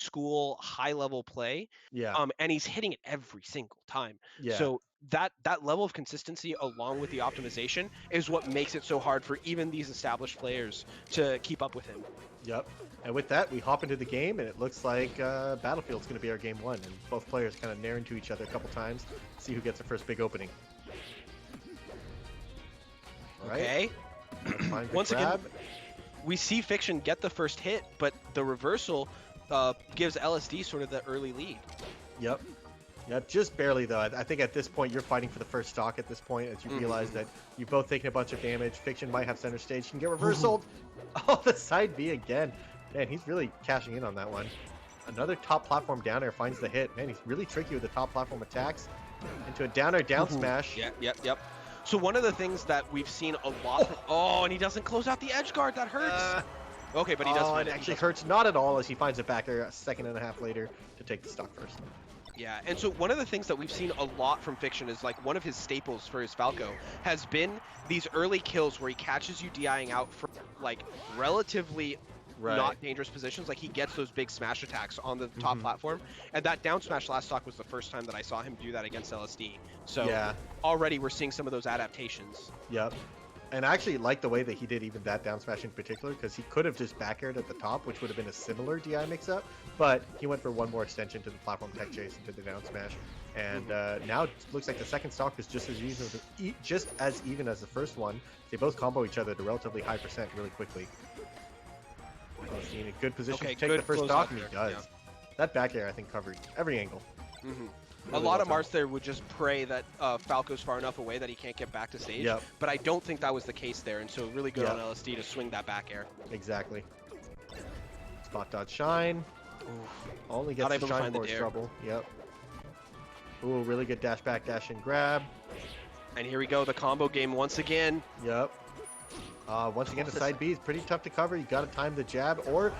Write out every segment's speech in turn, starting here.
school high level play, Yeah. and he's hitting it every single time. Yeah. So that level of consistency, along with the optimization, is what makes it so hard for even these established players to keep up with him. Yep. And with that, we hop into the game, and it looks like Battlefield's going to be our game one, and both players kind of nair into each other a couple times, see who gets the first big opening. All right. Okay. Find the Once grab. again, we see Fiction get the first hit, but the reversal gives LSD sort of the early lead. Yep. Yep, just barely though. I think at this point you're fighting for the first stock at this point as you realize that you've both taken a bunch of damage. Fiction might have center stage, can get reversaled. Oh, the side B again. Man, he's really cashing in on that one. Another top platform down air finds the hit. Man, he's really tricky with the top platform attacks. Into a down air down smash. Yep. So one of the things that we've seen a lot from, oh, and he doesn't close out the edge guard. That hurts. Okay, but he does. Oh, it actually hurts not at all as he finds it back there a second and a half later to take the stock first. Yeah, and so one of the things that we've seen a lot from Fiction is like one of his staples for his Falco has been these early kills where he catches you DIing out from like relatively not dangerous positions. Like he gets those big smash attacks on the top platform, and that down smash last stock was the first time that I saw him do that against LSD. So yeah, already we're seeing some of those adaptations. Yep. And I actually like the way that he did even that down smash in particular, because he could have just back aired at the top, which would have been a similar DI mix-up, but he went for one more extension to the platform tech chase into the down smash. And now it looks like the second stock is just as even as the first one. They both combo each other at a relatively high percent really quickly. He's in a good position to take the first stock, and he does. Yeah. That back air, I think, covered every angle. Really a lot of Marth there would just pray that Falco's far enough away that he can't get back to stage. But I don't think that was the case there, and so really good on LSD to swing that back air. Exactly. Spot dodge shine. Only gets the shine for his trouble. Yep. Ooh, really good dash back, dash and grab. And here we go, the combo game once again. Yep. Once again, the side B is pretty tough to cover. You got to time the jab or,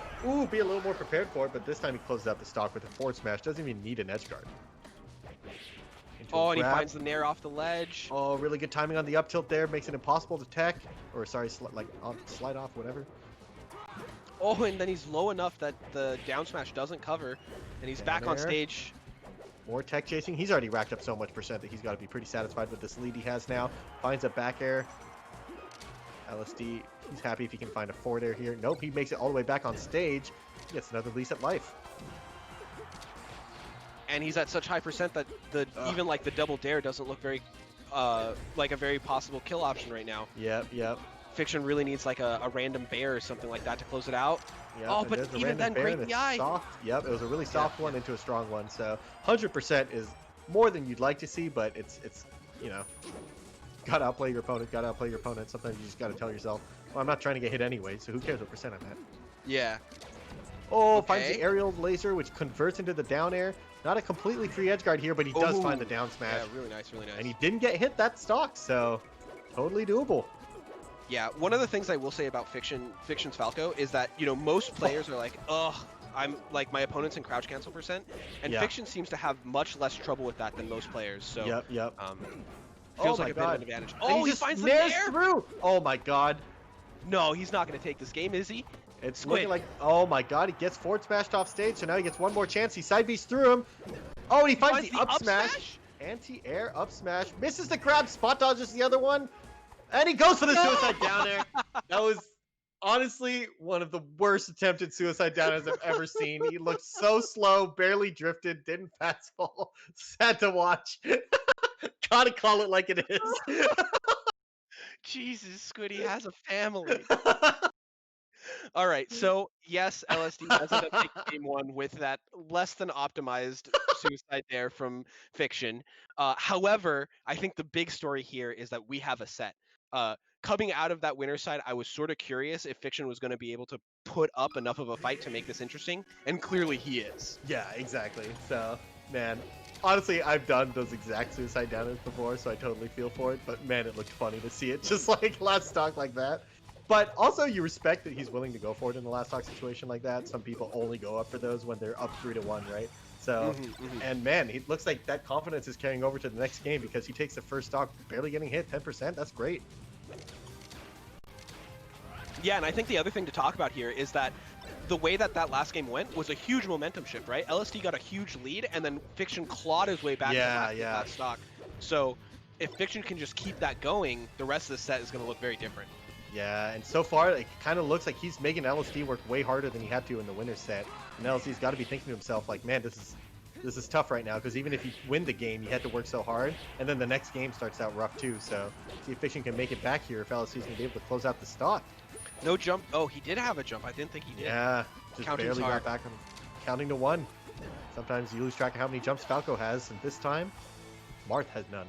be a little more prepared for it. But this time he closes out the stock with a forward smash. Doesn't even need an edge guard. Oh, and he finds the nair off the ledge. Oh, really good timing on the up tilt there. Makes it impossible to tech. Or, sorry, slide off, whatever. Oh, and then he's low enough that the down smash doesn't cover. And he's back on stage. More tech chasing. He's already racked up so much percent that he's got to be pretty satisfied with this lead he has now. Finds a back air. LSD, he's happy if he can find a forward air here. Nope, he makes it all the way back on stage. He gets another lease at life. And he's at such high percent that even like the double dare doesn't look very like a very possible kill option right now. Yep. Fiction really needs like a random bear or something like that to close it out. Yep, oh, but even then, great DI. Yep, it was a really soft one into a strong one. So 100% is more than you'd like to see, but it's you know, gotta outplay your opponent. Sometimes you just gotta tell yourself, well, I'm not trying to get hit anyway, so who cares what percent I'm at? Yeah. Oh, finds the aerial laser, which converts into the down air. Not a completely free edge guard here, but he does find the down smash. Yeah, really nice. And he didn't get hit that stock, so totally doable. Yeah, one of the things I will say about Fiction's Falco is that, you know, most players are like, ugh, I'm like my opponent's in crouch cancel percent, and Fiction seems to have much less trouble with that than most players. So Yep. Feels like a bit of an advantage. Oh, he finds the nair through. Oh my god. No, he's not going to take this game, is he? It's looking like, oh my god, he gets forward smashed off stage, so now he gets one more chance. He side B's through him. Oh, and he finds the up smash. Anti-air up smash. Misses the grab, spot dodges the other one. And he goes for the suicide down air. That was honestly one of the worst attempted suicide down airs I've ever seen. He looked so slow, barely drifted, didn't fast fall. Sad to watch. Gotta call it like it is. Jesus, Squiddy has a family. All right, so yes, LSD does end up taking game one with that less than optimized suicide dare from Fiction. However, I think the big story here is that we have a set. Coming out of that winner's side, I was sort of curious if Fiction was going to be able to put up enough of a fight to make this interesting, and clearly he is. Yeah, exactly. So, man, honestly, I've done those exact suicide downers before, so I totally feel for it, but man, it looked funny to see it just like last stock like that. But also, you respect that he's willing to go for it in the last stock situation like that. Some people only go up for those when they're up 3-1, right? So, and man, it looks like that confidence is carrying over to the next game because he takes the first stock barely getting hit, 10%. That's great. Yeah, and I think the other thing to talk about here is that the way that last game went was a huge momentum shift, right? LSD got a huge lead, and then Fiction clawed his way back to that stock. So if Fiction can just keep that going, the rest of the set is going to look very different. Yeah, and so far it kind of looks like he's making LSD work way harder than he had to in the winner's set. And LSD's got to be thinking to himself like, man, this is tough right now, because even if you win the game, you had to work so hard, and then the next game starts out rough too. So see if Fiction can make it back here if LSD's going to be able to close out the stock. No jump. Oh, he did have a jump. I didn't think he did. Yeah, just Counting's barely hard. got back on counting to 1. Sometimes you lose track of how many jumps Falco has, and this time, Marth has none.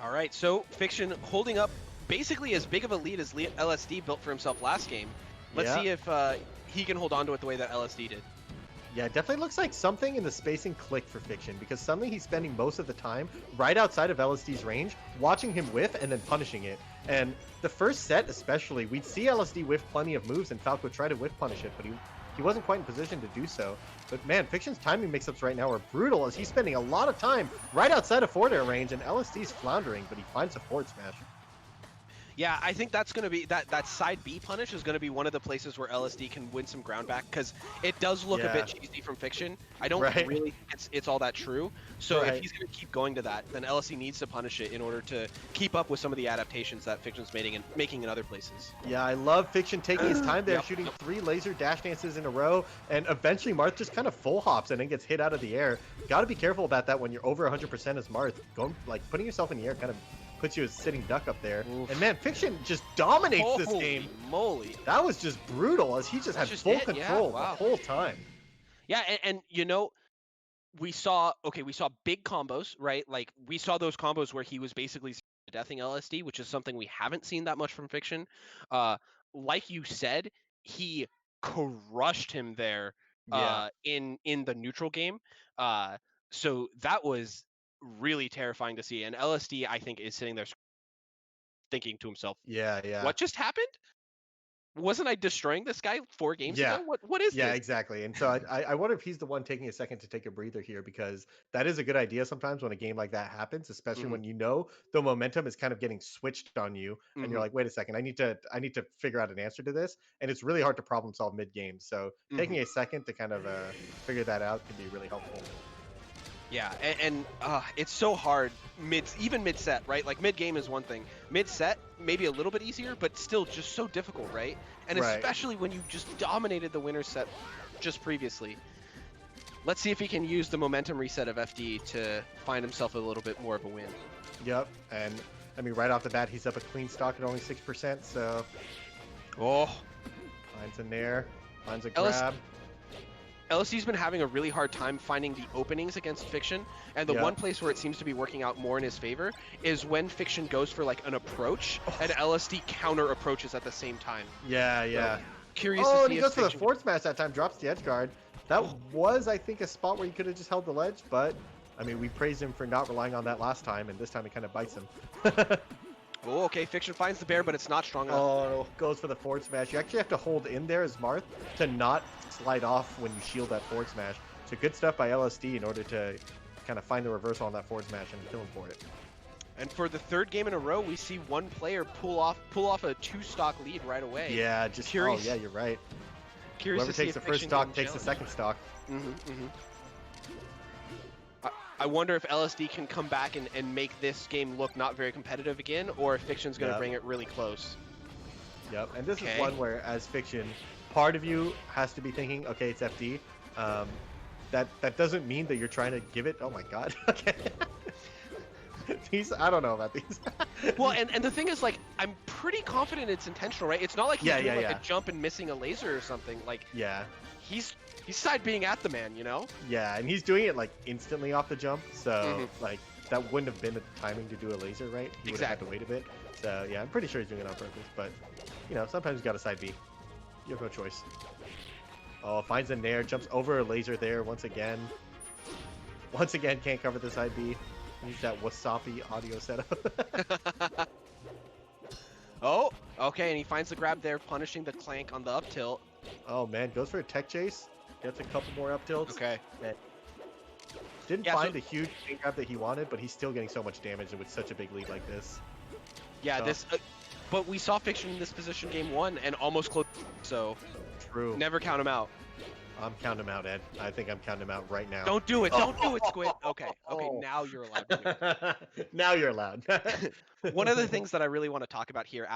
All right, so Fiction holding up basically as big of a lead as LSD built for himself last game. Let's see if he can hold on to it the way that LSD did. Yeah, it definitely looks like something in the spacing clicked for Fiction, because suddenly he's spending most of the time right outside of LSD's range, watching him whiff and then punishing it. And the first set especially, we'd see LSD whiff plenty of moves and Falco try to whiff punish it, but he wasn't quite in position to do so. But man, Fiction's timing mix-ups right now are brutal, as he's spending a lot of time right outside of forward air range, and LSD's floundering, but he finds a forward smash. Yeah, I think that's going to be that side B punish is going to be one of the places where LSD can win some ground back, because it does look a bit cheesy from Fiction. I don't really think it's all that true. So if he's going to keep going to that, then LSD needs to punish it in order to keep up with some of the adaptations that Fiction's making in other places. Yeah, I love Fiction taking his time there, shooting 3 laser dash dances in a row, and eventually Marth just kind of full hops and then gets hit out of the air. Got to be careful about that when you're over 100% as Marth. Putting yourself in the air kind of puts you as sitting duck up there. Oof. And man, Fiction just dominates this game. Moly. That was just brutal, as he just had full control the whole time. Yeah, and you know, we saw big combos, right? Like we saw those combos where he was basically deathing LSD, which is something we haven't seen that much from Fiction. Like you said, he crushed him there in the neutral game. So that was really terrifying to see. And LSD, I think, is sitting there thinking to himself, what just happened? Wasn't I destroying this guy 4 games ago? What is this? Yeah, exactly. And so I wonder if he's the one taking a second to take a breather here, because that is a good idea sometimes when a game like that happens, especially when you know the momentum is kind of getting switched on you, and you're like, wait a second, I need to figure out an answer to this, and it's really hard to problem solve mid game. So taking a second to kind of figure that out can be really helpful. Yeah, and it's so hard even mid set, right? Like mid game is one thing, mid set maybe a little bit easier, but still just so difficult, right? And especially when you just dominated the winner's set just previously. Let's see if he can use the momentum reset of FD to find himself a little bit more of a win. Yep, and I mean right off the bat he's up a clean stock at only 6%, so finds in there, finds a grab. LSD's been having a really hard time finding the openings against Fiction, and the one place where it seems to be working out more in his favor is when Fiction goes for like an approach, and LSD counter approaches at the same time. Yeah. So, curious to see and he goes Fiction... for the forward smash that time, drops the edge guard. That was, I think, a spot where he could have just held the ledge, but I mean, we praised him for not relying on that last time, and this time it kind of bites him. Oh, okay, Fiction finds the bear, but it's not strong enough. Oh, goes for the forward smash. You actually have to hold in there as Marth to not slide off when you shield that forward smash. So good stuff by LSD in order to kind of find the reversal on that forward smash and kill him for it. And for the 3rd game in a row, we see one player pull off a 2-stock lead right away. Yeah, just curious. Oh, yeah, you're right. Whoever takes the first stock takes the second stock. I wonder if LSD can come back and make this game look not very competitive again, or if Fiction's going to bring it really close. Yep, and this is one where, as Fiction, part of you has to be thinking, okay, it's FD. That doesn't mean that you're trying to give it. Oh my god. Okay. I don't know about these. Well, and the thing is, like, I'm pretty confident it's intentional, right? It's not like he's doing a jump and missing a laser or something. Like, he's side being at the man, you know? Yeah, and he's doing it like instantly off the jump, so like that wouldn't have been the timing to do a laser, right? He would have had to wait a bit. So yeah, I'm pretty sure he's doing it on purpose, but you know, sometimes you got to side B. You have no choice. Oh, finds a nair, jumps over a laser there once again. Once again, can't cover the side B. Needs that wasabi audio setup. Oh, okay, and he finds the grab there, punishing the clank on the up tilt. Oh man, goes for a tech chase. Gets a couple more up tilts. Okay. Didn't find the huge grab that he wanted, but he's still getting so much damage with such a big lead like this. Yeah, but we saw Fiction in this position game 1 and almost close. So True. Never count him out. I'm counting him out, Ed. I think I'm counting him out right now. Don't do it. Don't do it, Squid. Okay. Okay. Now you're allowed to do it. Now you're allowed. One of the things that I really want to talk about here,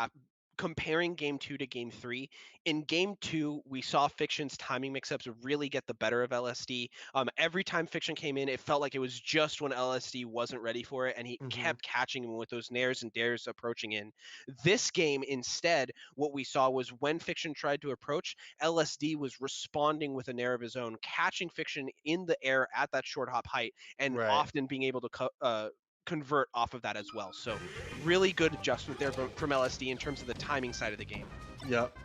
comparing game two to game three, in game two, we saw Fiction's timing mix-ups really get the better of LSD. Every time Fiction came in, it felt like it was just when LSD wasn't ready for it, and he Hmm. kept catching him with those nairs and dares approaching in. This game, instead, what we saw was when Fiction tried to approach, LSD was responding with a nair of his own, catching Fiction in the air at that short hop height, and Right. often being able to convert off of that as well. So really good adjustment there from LSD in terms of the timing side of the game. Yep.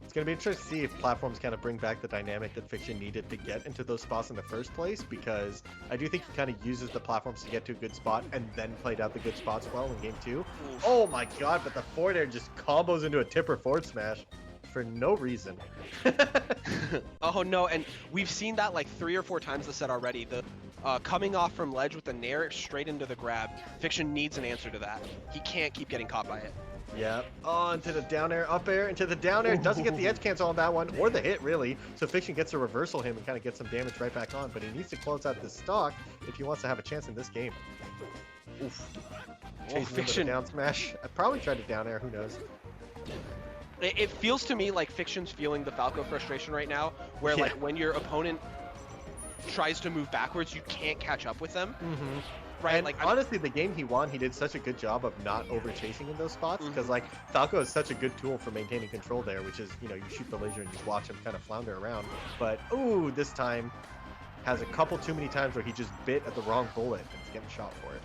It's going to be interesting to see if platforms kind of bring back the dynamic that Fiction needed to get into those spots in the first place, because I do think he kind of uses the platforms to get to a good spot and then played out the good spots well in game two. Oof. Oh my god, but the forward air just combos into a tipper forward smash for no reason. Oh no, and we've seen that like 3 or 4 times this set already. The coming off from ledge with the nair straight into the grab. Fiction needs an answer to that. He can't keep getting caught by it. Yep. Oh, into the down air, up air, into the down air. Doesn't get the edge cancel on that one, or the hit, really. So Fiction gets to reversal him and kind of get some damage right back on, but he needs to close out this stock if he wants to have a chance in this game. Oof. Chasing him with a Fiction. down smash. I probably tried to down air, who knows? It feels to me like Fiction's feeling the Falco frustration right now, where Yeah. like when your opponent tries to move backwards, you can't catch up with them. Mm-hmm. Right? And Like honestly, the game he won, he did such a good job of not over chasing in those spots, because like Falco is such a good tool for maintaining control there, which is, you know, you shoot the laser and just watch him kind of flounder around. But ooh, this time has a couple too many times where he just bit at the wrong bullet and is getting shot for it.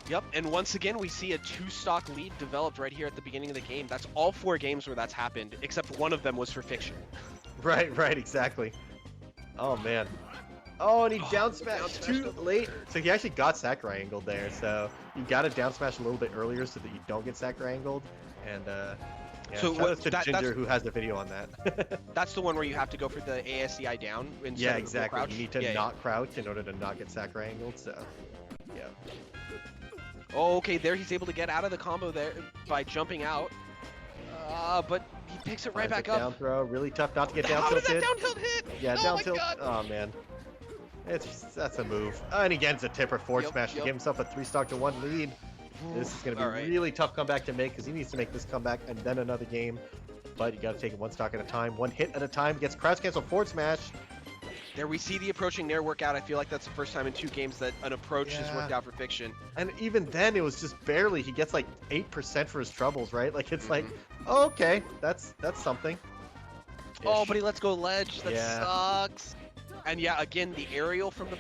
Yep, and once again we see a 2-stock lead developed right here at the beginning of the game. That's all 4 games where that's happened, except one of them was for Fiction. Right, exactly. Oh man. Oh, and he down smashed down smash too doesn't late. hurt. So he actually got Sakurai angled there. So you got to down smash a little bit earlier so that you don't get Sakurai angled. And yeah, So shout out to that's Ginger who has the video on that. that's the one where you have to go for the ASDI down instead Yeah, of the exactly. crouch? You need to Yeah, not crouch in order to not get Sakurai angled. So yeah. Oh, okay, there he's able to get out of the combo there by jumping out. But he picks it right Finds back a up. down throw. Really tough not to get down How did that tilted. down tilt hit? Yeah, Oh down my tilt. God. Oh man. That's a move. And he gets a tipper forward Yep, smash to yep. give himself a 3-stock to 1 lead. This is going to be All right. really tough comeback to make because he needs to make this comeback and then another game. But you got to take it 1 stock at a time, 1 hit at a time. Gets crouch cancel forward smash. There we see the approaching nair work out. I feel like that's the first time in 2 games that an approach has worked Yeah. out for Fiction. And even then, it was just barely. He gets like 8% for his troubles, right? Like it's like, Mhm. oh, okay, that's something. Oh, Ish. but he lets go ledge. That Yeah. sucks. And yeah, again, the aerial from the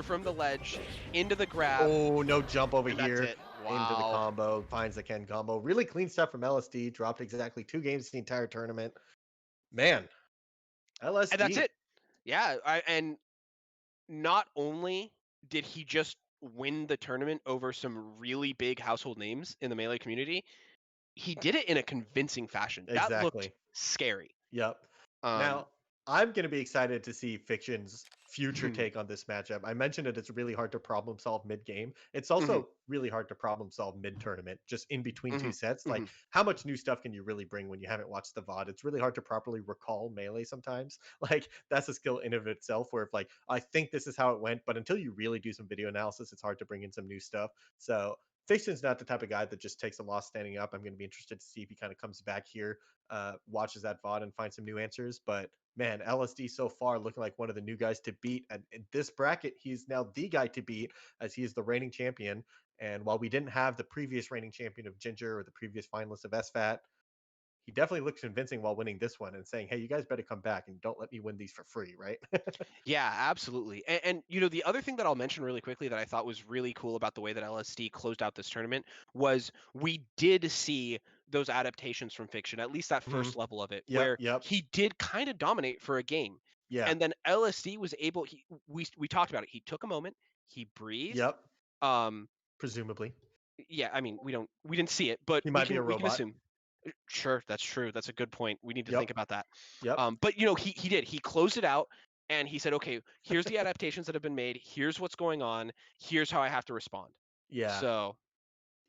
from the ledge into the grab. Oh, no jump over and that's here. it. Into the Wow. combo, finds the Ken combo. Really clean stuff from LSD. Dropped exactly 2 games the entire tournament. Man, LSD. And that's it. Yeah, and not only did he just win the tournament over some really big household names in the Melee community, he did it in a convincing fashion. That looked Exactly. scary. Yep. Um, Now, I'm going to be excited to see Fiction's future take on this matchup. I mentioned it, it's really hard to problem solve mid game. It's mhm, also really hard to problem solve mid tournament, just in between 2 mhm, sets. Like, mhm. how much new stuff can you really bring when you haven't watched the VOD? It's really hard to properly recall Melee sometimes. Like, that's a skill in of itself where, if, like, I think this is how it went, but until you really do some video analysis, it's hard to bring in some new stuff. So, Fiction's not the type of guy that just takes a loss standing up. I'm going to be interested to see if he kind of comes back here, watches that VOD and finds some new answers. But man, LSD so far looking like one of the new guys to beat. And in this bracket, he's now the guy to beat as he is the reigning champion. And while we didn't have the previous reigning champion of Ginger or the previous finalist of SFAT, he definitely looks convincing while winning this one and saying, hey, you guys better come back and don't let me win these for free, right? Yeah, absolutely. And the other thing that I'll mention really quickly that I thought was really cool about the way that LSD closed out this tournament was we did see those adaptations from Fiction, at least that Mhm. first level of it, Yep, where yep, he did kind of dominate for a game. yeah, And then LSD was able we talked about it. He took a moment, he breathed. yep, Um presumably. yeah, I mean, we didn't see it, but He might be a we can robot. assume. Sure, that's true. That's a good point. We need to Yep, think about that. yep, But he did. He closed it out and he said, "Okay, here's the adaptations that have been made. Here's what's going on. Here's how I have to respond." yeah. So,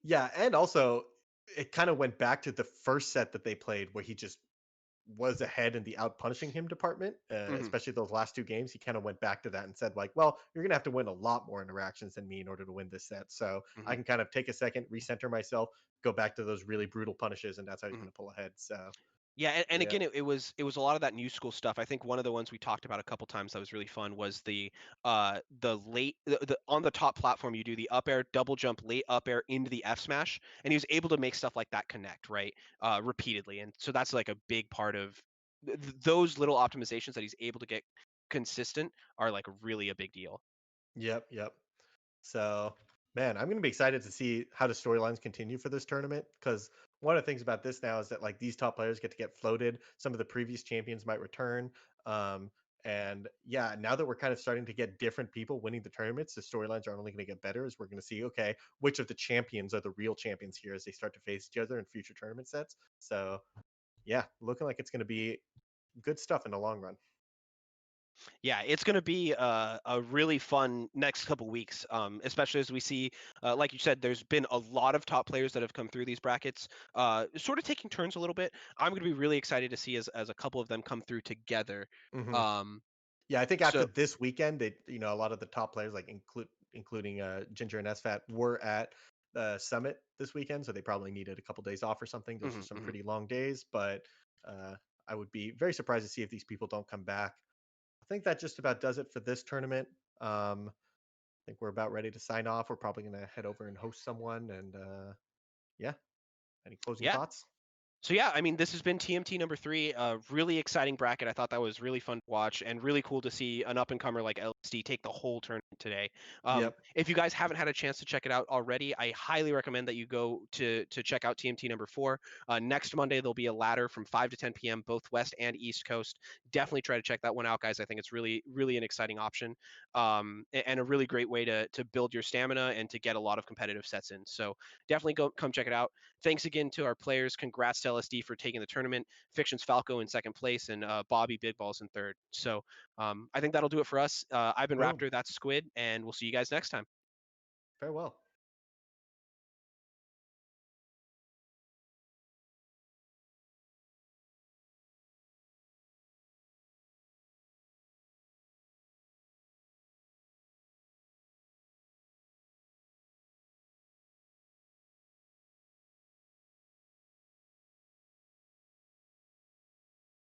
Yeah, and also it kind of went back to the first set that they played where he just was ahead in the out punishing him department, Hmm. especially those last two games. He kind of went back to that and said, like, well, you're going to have to win a lot more interactions than me in order to win this set. So I Hmm. can kind of take a second, recenter myself, go back to those really brutal punishes, and that's how he's Hmm. going to pull ahead. So, Yeah, and yeah. again, it was a lot of that new school stuff. I think one of the ones we talked about a couple times that was really fun was the on the top platform you do the up air double jump late up air into the F smash, and he was able to make stuff like that connect right repeatedly, and so that's like a big part of those little optimizations that he's able to get consistent are like really a big deal. Yep. Yep. So, man, I'm going to be excited to see how the storylines continue for this tournament because one of the things about this now is that like these top players get to get floated. Some of the previous champions might return. Um, and yeah, now that we're kind of starting to get different people winning the tournaments, the storylines are only going to get better as we're going to see, okay, which of the champions are the real champions here as they start to face each other in future tournament sets. So, yeah, looking like it's going to be good stuff in the long run. Yeah, it's going to be a really fun next couple weeks, especially as we see, like you said, there's been a lot of top players that have come through these brackets, sort of taking turns a little bit. I'm going to be really excited to see as a couple of them come through together. Hmm. Um, Yeah, I think after so, this weekend, a lot of the top players, like including Ginger and SFAT, were at the summit this weekend, so they probably needed a couple days off or something. Those are mhm, some mhm. pretty long days, but uh, I would be very surprised to see if these people don't come back. I think that just about does it for this tournament. I think we're about ready to sign off. We're probably going to head over and host someone, and yeah, any closing Yeah, thoughts? so yeah, I mean, this has been TMT number three. A really exciting bracket. I thought that was really fun to watch and really cool to see an up and comer like LSD take the whole tournament today. Yep. If you guys haven't had a chance to check it out already, I highly recommend that you go to check out TMT number four. Next Monday there'll be a ladder from 5 to 10 p.m. both West and East Coast. Definitely try to check that one out, guys. I think it's really an exciting option, and a really great way to build your stamina and to get a lot of competitive sets in. So definitely go come check it out. Thanks again to our players. Congrats to LSD for taking the tournament. Fiction's Falco in second place, and Bobby Big Balls in third. So I think that'll do it for us. I've been Boom. Raptor, that's Squid, and we'll see you guys next time. Farewell.